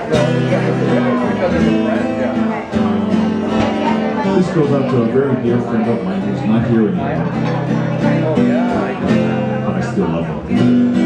Because it's a friend, yeah. This goes out to a very dear friend of mine who's not here anymore, Oh, yeah, I know that. but I still love him.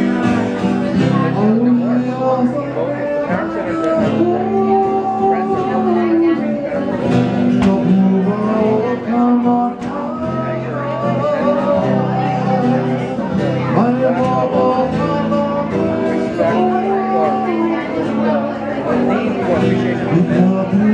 But she's divorced.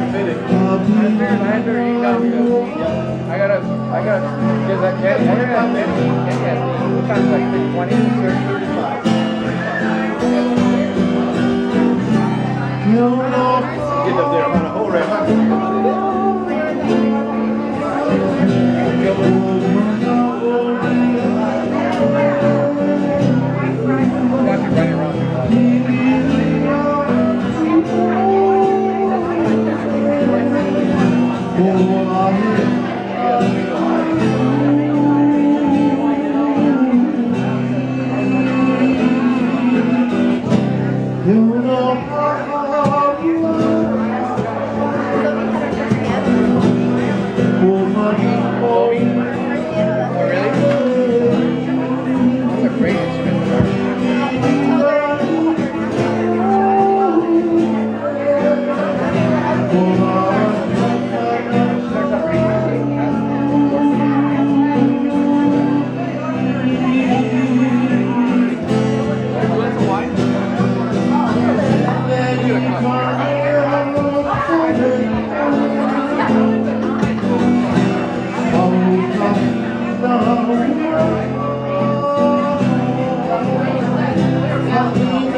Both the parents that are dead, friends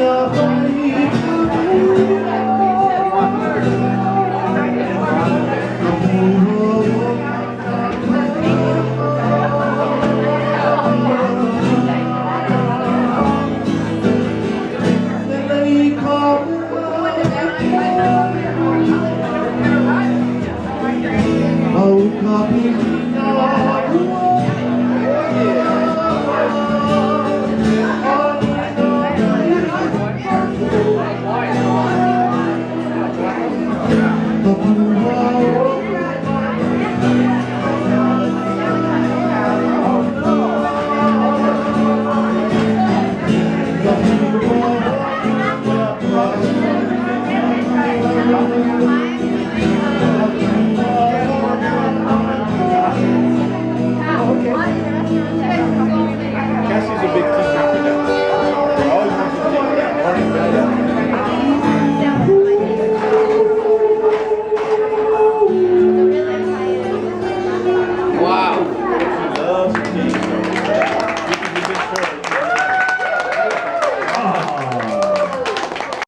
are Cassie's a big